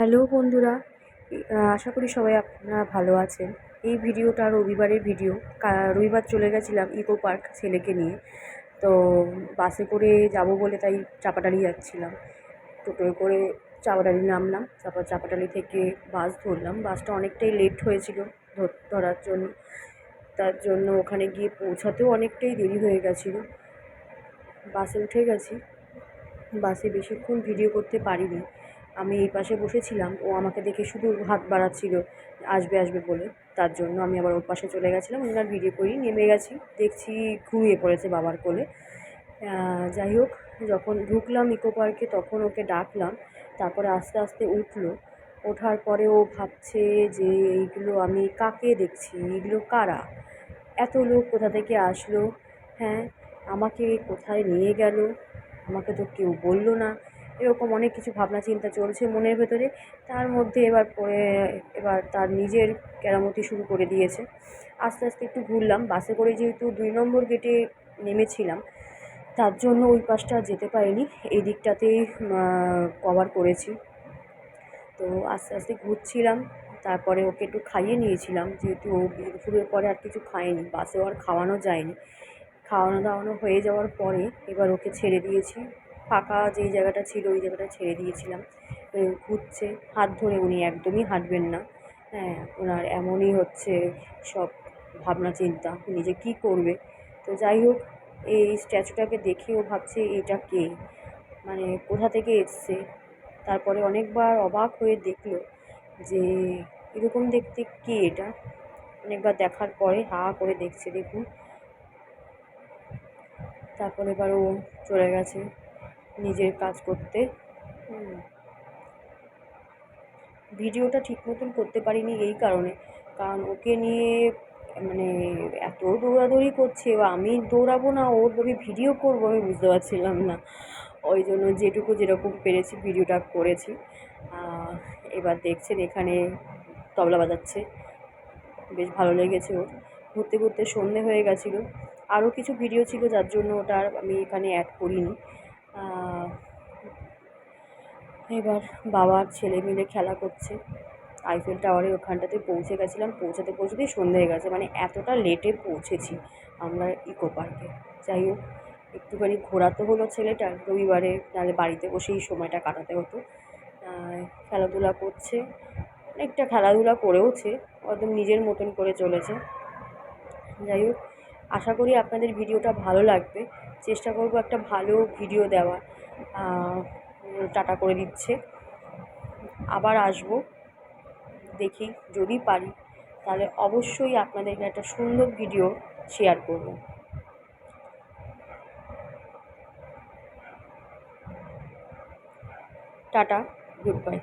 Hello বন্ধুরা, আশা করি সবাই আপনারা ভালো আছেন। এই ভিডিওটা রবিবারের ভিডিও। রবিবার চলে গেছিলাম ইকো পার্ক ছেলেকে নিয়ে। তো বাসে করে যাব বলে তাই চাপাটালি যাচ্ছিলাম। টোটোয় করে চাপাটালি নামলাম, তারপর চাপাটালি থেকে বাস ধরলাম। বাসটা অনেকটাই লেট হয়েছিল ধরার জন্য, তার জন্য ওখানে গিয়ে পৌঁছাতেও অনেকটাই দেরি হয়ে গেছিলো। বাসে উঠে গেছি। বাসে বেশিক্ষণ ভিডিও করতে পারিনি। আমি এই পাশে বসেছিলাম, ও আমাকে দেখে শুধু হাত বাড়াচ্ছিল আসবে আসবে বলে। তার জন্য আমি আবার ওর পাশে চলে গেছিলাম, ওনার ভিডিও করি। নেমে গেছি, দেখছি ঘুমিয়ে পড়েছে বাবার কোলে। যাই হোক, যখন ঢুকলাম ইকো পার্কে তখন ওকে ডাকলাম, তারপরে আস্তে আস্তে উঠলো। ওঠার পরে ও ভাবছে যে এইগুলো আমি কাকে দেখছি, এইগুলো কারা, এত লোক কোথা থেকে আসলো, হ্যাঁ আমাকে কোথায় নিয়ে গেল, আমাকে তো কেউ বললো না। এরকম অনেক কিছু ভাবনা চিন্তা চলছে মনের ভেতরে। তার মধ্যে এবার তার নিজের কেরামতি শুরু করে দিয়েছে। আস্তে আস্তে একটু ঘুরলাম। বাসে করে যেহেতু 2 নম্বর গেটে নেমেছিলাম, তার জন্য ওই পাশটা যেতে পারিনি, এই দিকটাতেই কভার করেছি। তো আস্তে আস্তে ঘুরছিলাম। তারপরে ওকে একটু খাইয়ে নিয়েছিলাম, যেহেতু ও দুপুরের পরে আর কিছু খায়নি, বাসেও আর খাওয়ানো যায়নি। খাওয়ানো দাওয়ানো হয়ে যাওয়ার পরে এবার ওকে ছেড়ে দিয়েছি। ফাঁকা যেই জায়গাটা ছিল ওই জায়গাটা ছেড়ে দিয়েছিলাম। ঘুরছে, হাত ধরে উনি একদমই হাঁটবেন না। হ্যাঁ, ওনার এমনই হচ্ছে সব ভাবনা চিন্তা, উনি যে কী করবে। তো যাই হোক, এই স্ট্যাচুটাকে দেখেও ভাবছে এটা কে, মানে কোথা থেকে এসছে। তারপরে অনেকবার অবাক হয়ে দেখলো যে এরকম দেখতে কে এটা। অনেকবার দেখার পরে হা করে দেখছে, দেখুন। তারপর এবার ও চলে গেছে নিজের কাজ করতে। ভিডিওটা ঠিক মতন করতে পারিনি এই কারণে, কারণ ওকে নিয়ে মানে এত দৌড়াদৌড়ি করছে, আমি দৌড়াবো না আমি ভিডিও করবো, আমি বুঝতে পারছিলাম না। ওই জন্য যেরকম পেরেছি ভিডিওটা করেছি। এবার দেখছেন এখানে তবলা বাজাচ্ছে, বেশ ভালো লেগেছে ওর। ঘুরতে ঘুরতে সন্ধে হয়ে গেছিলো। আরও কিছু ভিডিও ছিল যার জন্য ওটা আমি এখানে অ্যাড করিনি। এবার বাবা আর ছেলে মিলে খেলা করছে। আইফেল টাওয়ারের ওখানটাতে পৌঁছে গেছিলাম, পৌঁছাতেই সন্ধে হয়ে গেছে, মানে এতটা লেটে পৌঁছেছি আমরা ইকো পার্কে। যাই হোক, একটুখানি ঘোরাতে হলো ছেলেটার, রবিবারে নাহলে বাড়িতে বসেই সময়টা কাটাতে হতো। খেলাধুলা করছে, অনেকটা খেলাধুলা করেওছে, একদম নিজের মতন করে চলেছে। যাই হোক, আশা করি আপনাদের ভিডিওটা ভালো লাগবে। চেষ্টা করব একটা ভালো ভিডিও দেওয়ার। টাটা করে দিচ্ছে, আবার আসবো, দেখি যদি পারি তাহলে অবশ্যই আপনাদেরকে একটা সুন্দর ভিডিও শেয়ার করব। Tata, good bye.